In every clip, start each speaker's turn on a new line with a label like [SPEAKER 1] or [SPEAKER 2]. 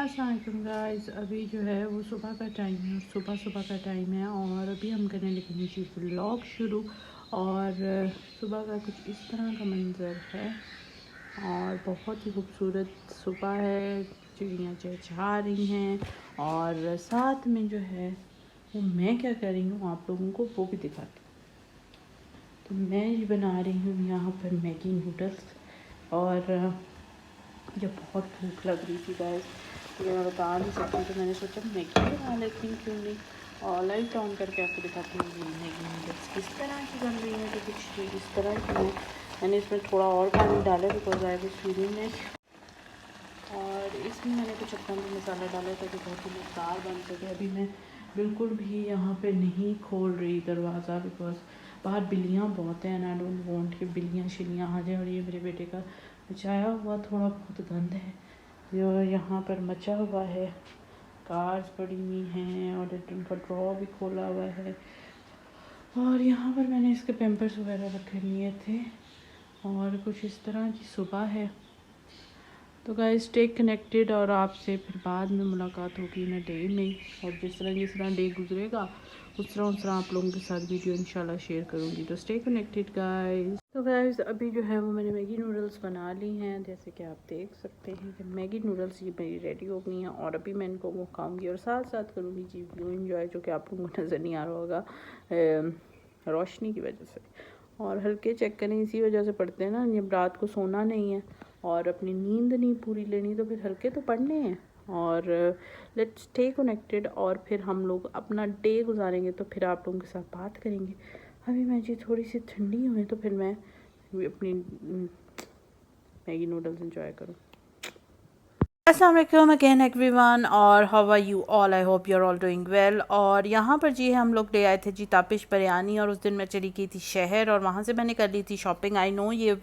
[SPEAKER 1] अस्सलाम वालेकुम गाइस। अभी जो है वो सुबह का टाइम है, सुबह का टाइम है और अभी हम करने लगे नीचे व्लॉग शुरू। और सुबह का कुछ इस तरह का मंज़र है और बहुत ही खूबसूरत सुबह है। चिड़ियाँ चहचहा रही हैं और साथ में जो है वो मैं क्या कर रही हूँ आप लोगों को वो भी दिखाती हूँ। तो मैं ये बना रही हूँ यहाँ पर मैगी नूडल्स और जब बहुत भूख लग रही थी गाइस तो मैं बता नहीं सकती, तो मैंने सोचा मैगी बना लेती हूँ, क्यों नहीं। और लाइट ऑन करके आपको दिखाती हूँ ये मैगी नूडल्स किस तरह की बन रही है। तो कुछ इस तरह की है। मैंने इसमें थोड़ा और पानी डाला because I was feeling it. और इसमें मैंने कुछ अपना भी मसाला डाला ताकि बहुत ही मज़ेदार बन सके। अभी मैं बिल्कुल भी यहाँ पे नहीं खोल रही दरवाज़ा बिकॉज बाहर बिल्लियाँ बहुत हैं एंड आई डोंट वांट कि बिल्लियाँ शिल्लियाँ आ जाए। और ये मेरे बेटे का मचाया हुआ थोड़ा बहुत गंद है जो यहाँ पर मचा हुआ है। कार्स पड़ी हुई हैं और उनका ड्रॉ भी खोला हुआ है। और यहाँ पर मैंने इसके पैम्पर्स वगैरह रखे लिए थे और कुछ इस तरह की सुबह है। तो गाइस स्टे कनेक्टेड और आपसे फिर बाद में मुलाकात होगी इन डे में। और जिस तरह डे गुजरेगा उस तरह आप लोगों के साथ वीडियो इंशाल्लाह शेयर करूँगी। तो स्टे कनेक्टेड गाइस। तो गाइस अभी जो है वो मैंने मैगी नूडल्स बना ली हैं, जैसे कि आप देख सकते हैं कि मैगी नूडल्स ये मेरी रेडी हो गई हैं। और अभी मैं इनको वो खाऊँगी और साथ साथ करूँगी जी व्यू इन्जॉय, जो कि आप लोगों को नज़र नहीं आ रहा होगा रोशनी की वजह से। और हल्के चेक करें, इसी वजह से पढ़ते हैं ना, जब रात को सोना नहीं है और अपनी नींद नहीं पूरी लेनी तो फिर हल्के तो पढ़ने हैं। और लेट्स स्टे कनेक्टेड और फिर हम लोग अपना डे गुजारेंगे तो फिर आप लोगों के साथ बात करेंगे। अभी मैं जी थोड़ी सी ठंडी हुई तो फिर मैं अपनी मैगी नूडल्स इंजॉय करूँ। अस्सलाम वालेकुम अगेन एवरीवन और how are you all, I hope you are all doing well. और यहाँ पर जी हम लोग ले आए थे जी तापिश बिरयानी और उस दिन मैं चली गई थी शहर और वहाँ से मैंने कर ली थी शॉपिंग। आई नो ये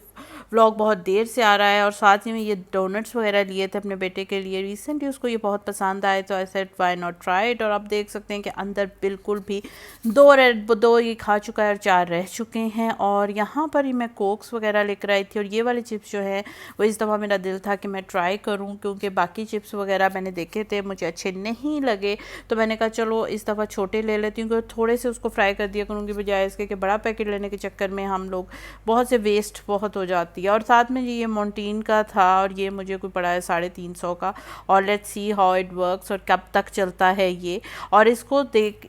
[SPEAKER 1] व्लॉग बहुत देर से आ रहा है और साथ ही में ये डोनट्स वगैरह लिए थे अपने बेटे के लिए रिसेंटली, उसको ये बहुत पसंद आए तो I said why not try it. और आप देख सकते हैं कि अंदर बिल्कुल भी दो ये खा चुका है और 4 रह चुके हैं। और यहाँ पर ही मैं कोक्स वगैरह लेकर आई थी और ये वाले चिप्स जो है वो इस दफ़ा मेरा दिल था कि मैं ट्राई करूँ, क्योंकि बाकी चिप्स वगैरह मैंने देखे थे मुझे अच्छे नहीं लगे। तो मैंने कहा चलो इस दफ़ा छोटे ले लेती हूँ, क्योंकि थोड़े से उसको फ्राई कर दिया करूँगी बजाय इसके कि बड़ा पैकेट लेने के चक्कर में हम लोग बहुत से वेस्ट बहुत हो जाती है। और साथ में ये मोंटीन का था और ये मुझे कोई पड़ा है 350 का। और let's see how it works और कब तक चलता है ये। और इसको देख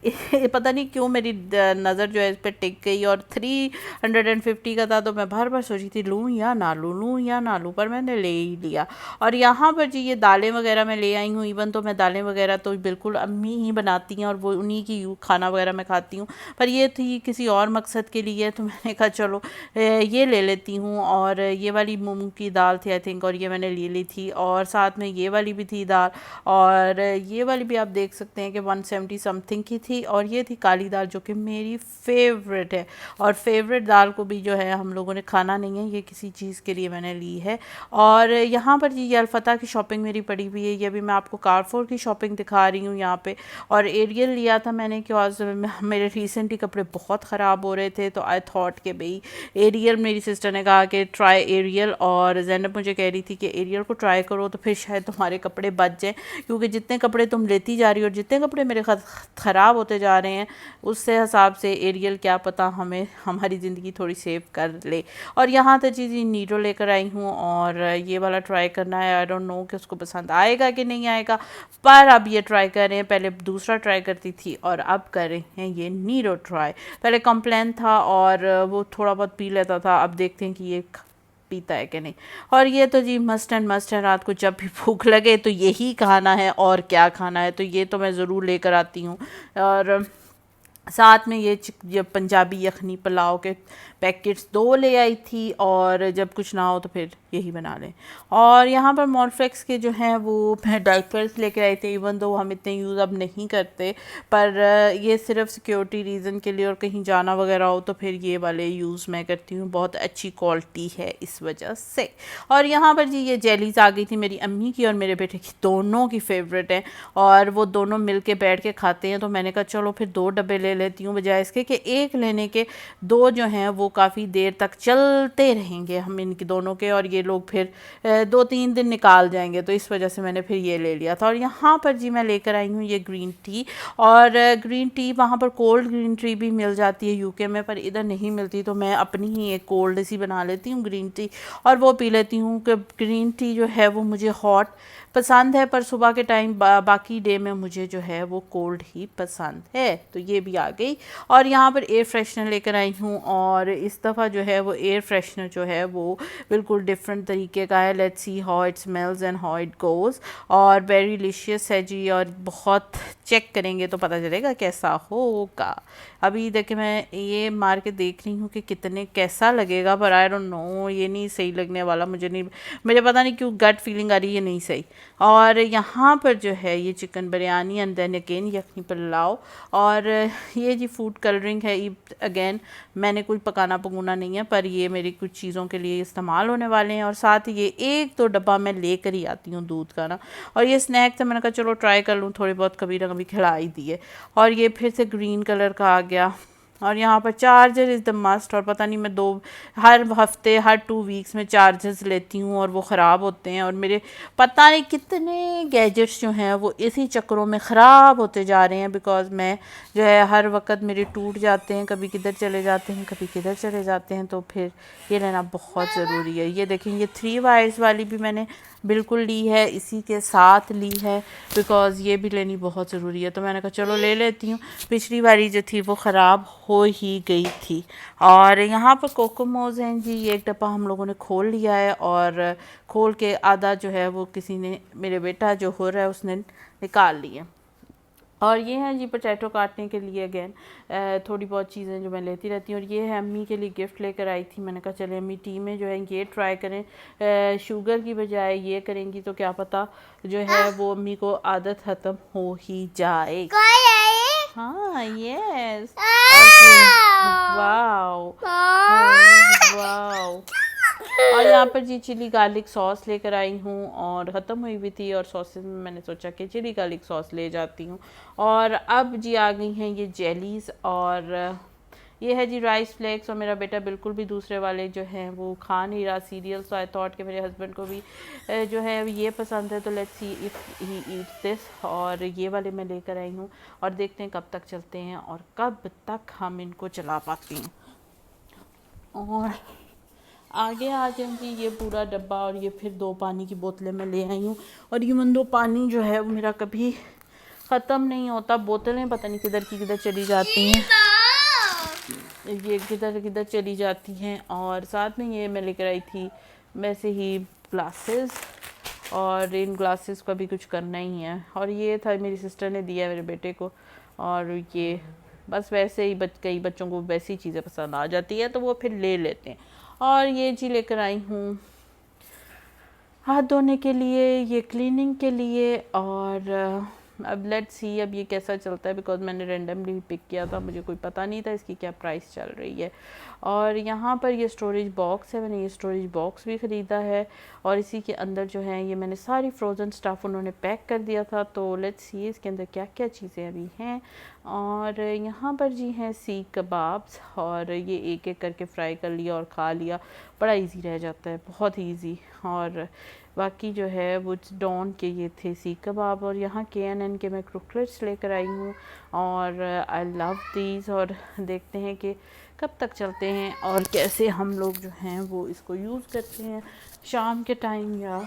[SPEAKER 1] पता नहीं क्यों मेरी नज़र जो है इस पर टिक गई और 350 का था तो मैं बार बार सोची थी लूँ या ना लूँ, पर मैंने ले ही लिया। और यहाँ पर जी ये दालें वगैरह मैं ले आई हूँ। इवन तो मैं दालें वगैरह तो बिल्कुल अम्मी ही बनाती हैं और वो उन्हीं की खाना वगैरह मैं खाती हूँ, पर ये थी किसी और मकसद के लिए तो मैंने कहा चलो ये ले लेती हूँ। और ये वाली मूंग की दाल थी आई थिंक और ये मैंने ले ली थी और साथ में ये वाली भी थी दाल। और ये वाली भी आप देख सकते हैं कि 170 समथिंग की थी। और ये थी काली दाल जो कि मेरी फेवरेट है और फेवरेट दाल को भी जो है हम लोगों ने खाना नहीं है, ये किसी चीज़ के लिए मैंने ली है। और यहाँ पर जी ये अल्फता की शॉपिंग मेरी पड़ी हुई है, ये भी मैं आपको कारफोर की शॉपिंग दिखा रही हूँ यहाँ पे। और एरियल लिया था मैंने क्योंकि मेरे रिसेंटली कपड़े बहुत ख़राब हो रहे थे तो आई थॉट कि भाई एरियल, मेरी सिस्टर ने कहा कि ट्राई एरियल और ज़ैनब मुझे कह रही थी कि एरियल को ट्राई करो तो फिर शायद तुम्हारे कपड़े बच जाएँ, क्योंकि जितने कपड़े तुम लेती जा रही हो और जितने कपड़े मेरे ख़राब होते जा रहे हैं उससे हिसाब से एरियल क्या पता हमें हमारी ज़िंदगी थोड़ी सेव कर ले। और यहाँ तक जी नीरो लेकर आई हूँ और ये वाला ट्राई करना है। आई डोंट नो कि उसको पसंद आएगा कि नहीं आएगा, पर अब ये ट्राई कर रहे हैं। पहले दूसरा ट्राई करती थी और अब कर रहे हैं ये नीरो ट्राई। पहले कॉम्प्लेन था और वो थोड़ा बहुत पी लेता था, अब देखते हैं कि ये पीता है कि नहीं। और ये तो जी मस्ट एंड मस्ट है, रात को जब भी भूख लगे तो यही खाना है और क्या खाना है तो ये तो मैं ज़रूर लेकर आती हूँ। और साथ में ये पंजाबी यखनी पुलाव के पैकेट्स 2 ले आई थी और जब कुछ ना हो तो फिर यही बना लें। और यहाँ पर मॉलफ्लेक्स के जो हैं वो मैं डाइपर्स लेके आए थे, इवन दो हम इतने यूज़ अब नहीं करते, पर ये सिर्फ सिक्योरिटी रीज़न के लिए और कहीं जाना वगैरह हो तो फिर ये वाले यूज़ मैं करती हूँ, बहुत अच्छी क्वालिटी है इस वजह से। और यहाँ पर जी ये जेलीज़ आ गई थी मेरी अम्मी की और मेरे बेटे की, दोनों की फेवरेट है और वो दोनों मिल के बैठ के खाते हैं। तो मैंने कहा चलो फिर 2 डब्बे ले लेती हूँ, बजाय इसके कि एक लेने के दो जो हैं वो काफ़ी देर तक चलते रहेंगे हम इनके दोनों के, और ये लोग फिर 2-3 दिन निकाल जाएंगे। तो इस वजह से मैंने फिर ये ले लिया था। और यहाँ पर जी मैं लेकर आई हूँ ये ग्रीन टी, और ग्रीन टी वहाँ पर कोल्ड ग्रीन टी भी मिल जाती है यूके में, पर इधर नहीं मिलती, तो मैं अपनी ही एक कोल्ड सी बना लेती हूँ ग्रीन टी और वो पी लेती हूँ। कि ग्रीन टी जो है वो मुझे हॉट पसंद है, पर सुबह के टाइम बाकी डे में मुझे जो है वो कोल्ड ही पसंद है। तो ये भी आ गई। और यहाँ पर एयर फ्रेशनर लेकर आई हूँ, और इस दफ़ा जो है वो एयर फ्रेशनर जो है वो बिल्कुल डिफरेंट तरीके का है। Let's see how it smells and how it goes. और वेरी डिलीशियस है जी, और बहुत चेक करेंगे तो पता चलेगा कैसा होगा। अभी देखिए मैं ये मार के देख रही हूँ कि कितने कैसा लगेगा, पर आई डोंट नो, ये नहीं सही लगने वाला। मुझे पता नहीं क्यों गट फीलिंग आ रही है ये नहीं सही। और यहाँ पर जो है ये chicken biryani and then again yakhni pulao, और ये जी फूड कलरिंग है। अगेन मैंने कोई पकाना पकूना नहीं है, पर ये मेरी कुछ चीज़ों के लिए इस्तेमाल होने वाले हैं। और साथ ही ये 1-2 डब्बा मैं लेकर ही आती हूँ दूध का ना। और ये स्नैक था, मैंने कहा चलो ट्राई कर लूँ, थोड़ी बहुत कभी ना कभी खिला ही दिए। और ये फिर से ग्रीन कलर का आ गया। और यहाँ पर चार्जर इज़ द मस्ट, और पता नहीं मैं हर हफ्ते हर 2 वीक्स में चार्जर्स लेती हूँ और वो ख़राब होते हैं। और मेरे पता नहीं कितने गैजेट्स जो हैं वो इसी चक्करों में ख़राब होते जा रहे हैं, बिकॉज़ मैं जो है हर वक्त मेरे टूट जाते हैं, कभी किधर चले जाते हैं, कभी किधर चले जाते हैं। तो फिर ये लेना बहुत ज़रूरी है। ये देखें, ये 3 वायर्स वाली भी मैंने बिल्कुल ली है, इसी के साथ ली है, बिकॉज़ ये भी लेनी बहुत ज़रूरी है। तो मैंने कहा चलो ले लेती हूँ। पिछली वाली जो थी वो ख़राब हो ही गई थी। और यहाँ पर कोकोमोज़ हैं जी, ये एक डब्बा हम लोगों ने खोल लिया है, और खोल के आधा जो है वो किसी ने, मेरे बेटा जो हो रहा है उसने निकाल लिया। और ये है जी पोटैटो काटने के लिए अगेन थोड़ी बहुत चीज़ें जो मैं लेती रहती हूँ। और ये है अम्मी के लिए गिफ्ट लेकर आई थी। मैंने कहा चले अम्मी टी में जो है ये ट्राई करें, शुगर की बजाय ये करेंगी तो क्या पता जो है वो अम्मी को आदत ख़त्म हो ही जाए। हाँ यस, वाओ वाओ। और यहाँ पर जी चिली गार्लिक सॉस लेकर आई हूँ, और ख़त्म हुई भी थी, और सॉसेस में मैंने सोचा कि चिली गार्लिक सॉस ले जाती हूँ। और अब जी आ गई हैं ये जेलीज़, और ये है जी राइस फ्लेक्स। और मेरा बेटा बिल्कुल भी दूसरे वाले जो हैं वो खा नहीं रहा सीरियल, सो आई थॉट कि मेरे हस्बैंड को भी जो है ये पसंद है, तो let's see if he eats this. और ये वाले मैं लेकर आई हूँ, और देखते हैं कब तक चलते हैं और कब तक हम इनको चला पाते हैं। और आगे आ जाऊँगी ये पूरा डब्बा, और ये फिर 2 पानी की बोतलें मैं ले आई हूँ। और ये 2 पानी जो है वो मेरा कभी ख़त्म नहीं होता। बोतलें पता नहीं किधर की किधर चली जाती हैं, ये किधर किधर चली जाती हैं। और साथ में ये मैं लेकर आई थी वैसे ही ग्लासेस, और इन ग्लासेस का भी कुछ करना ही है। और ये था मेरी सिस्टर ने दिया मेरे बेटे को, और ये बस वैसे ही कई बच्चों को वैसी चीज़ें पसंद आ जाती है तो वो फिर ले लेते हैं। और ये जी लेकर आई हूँ हाथ धोने के लिए, ये क्लीनिंग के लिए। और अब लेट्स सी अब ये कैसा चलता है, बिकॉज मैंने रेंडमली पिक किया था, मुझे कोई पता नहीं था इसकी क्या प्राइस चल रही है। और यहाँ पर ये स्टोरेज बॉक्स है, मैंने ये स्टोरेज बॉक्स भी ख़रीदा है, और इसी के अंदर जो है ये मैंने सारी फ्रोज़न स्टफ़ उन्होंने पैक कर दिया था। तो लेट्स सी इसके अंदर क्या क्या चीज़ें अभी हैं। और यहाँ पर जी हैं सीख कबाब्स, और ये एक एक करके फ्राई कर लिया और खा लिया, बड़ा इजी रह जाता है, बहुत ही ईजी। और बाकी जो है वो डॉन के ये थे सीख कबाब। और यहाँ KNN के मैं क्रोकेट्स लेकर आई हूँ, और आई लव दीज। और देखते हैं कि कब तक चलते हैं और कैसे हम लोग जो हैं वो इसको यूज़ करते हैं शाम के टाइम, या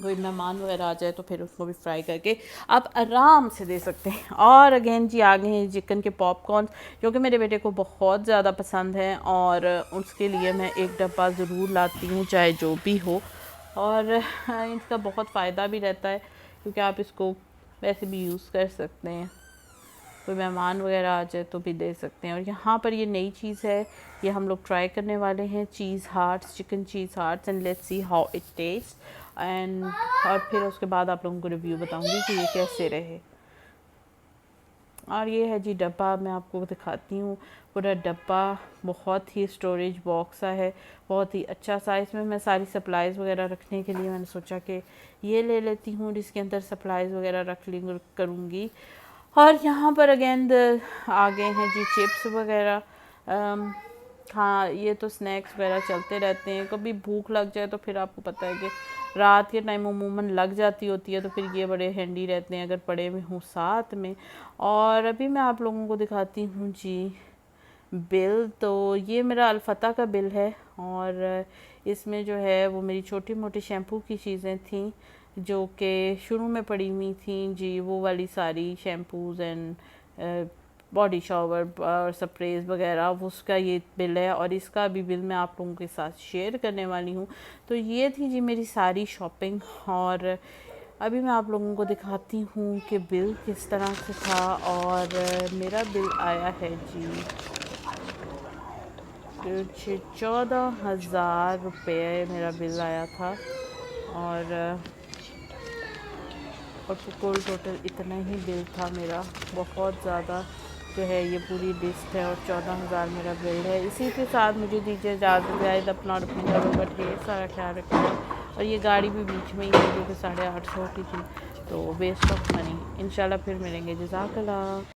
[SPEAKER 1] कोई मेहमान वगैरह आ जाए तो फिर उसको भी फ्राई करके आप आराम से दे सकते हैं। और अगेन जी आ गए हैं चिकन के पॉपकॉर्न, जो कि मेरे बेटे को बहुत ज़्यादा पसंद है, और उसके लिए मैं एक डब्बा ज़रूर लाती हूँ चाहे जो भी हो। और इसका बहुत फ़ायदा भी रहता है, क्योंकि आप इसको वैसे भी यूज़ कर सकते हैं, कोई मेहमान वगैरह आ जाए तो भी दे सकते हैं। और यहाँ पर ये नई चीज़ है, ये हम लोग ट्राई करने वाले हैं, cheese hearts, chicken cheese hearts, and let's see how it taste. And और फिर उसके बाद आप लोगों को रिव्यू बताऊंगी कि ये कैसे रहे। और ये है जी डब्बा, मैं आपको दिखाती हूँ पूरा डब्बा, बहुत ही स्टोरेज बॉक्स सा है, बहुत ही अच्छा सा। इसमें मैं सारी सप्लाईज़ वगैरह रखने के लिए मैंने सोचा कि ये ले लेती हूँ, जिसके अंदर सप्लाईज़ वगैरह रख ली करूँगी। और यहाँ पर अगेन आ गए हैं जी चिप्स वगैरह। हाँ, ये तो स्नैक्स वगैरह चलते रहते हैं। कभी भूख लग जाए तो फिर आपको पता है कि रात के टाइम अमूमन लग जाती होती है, तो फिर ये बड़े हैंडी रहते हैं अगर पड़े हुए हों साथ में। और अभी मैं आप लोगों को दिखाती हूँ जी बिल। तो ये मेरा अल्फ़ता का बिल है और इसमें जो है वो मेरी छोटी मोटी शैम्पू की चीज़ें थी जो कि शुरू में पड़ी हुई थी जी, वो वाली सारी शैम्पूज़ एंड बॉडी शॉवर और स्प्रेज वगैरह, वो उसका ये बिल है। और इसका भी बिल मैं आप लोगों के साथ शेयर करने वाली हूँ। तो ये थी जी मेरी सारी शॉपिंग। और अभी मैं आप लोगों को दिखाती हूँ कि बिल किस तरह से था। और मेरा बिल आया है जी कुछ 14,000 रुपये मेरा बिल आया था। और कुल टोटल इतना ही बिल था मेरा। बहुत ज़्यादा जो है ये पूरी लिस्ट है और 14,000 मेरा बिल है। इसी के साथ मुझे दीजिए इजाज़त, अपना और अपने घरों का ढेर सारा ख्याल रखना। और ये गाड़ी भी बीच में ही है जो कि 850 की थी, तो वेस्ट ऑफ मनी। इंशाल्लाह फिर मिलेंगे। जज़ाकल्लाह।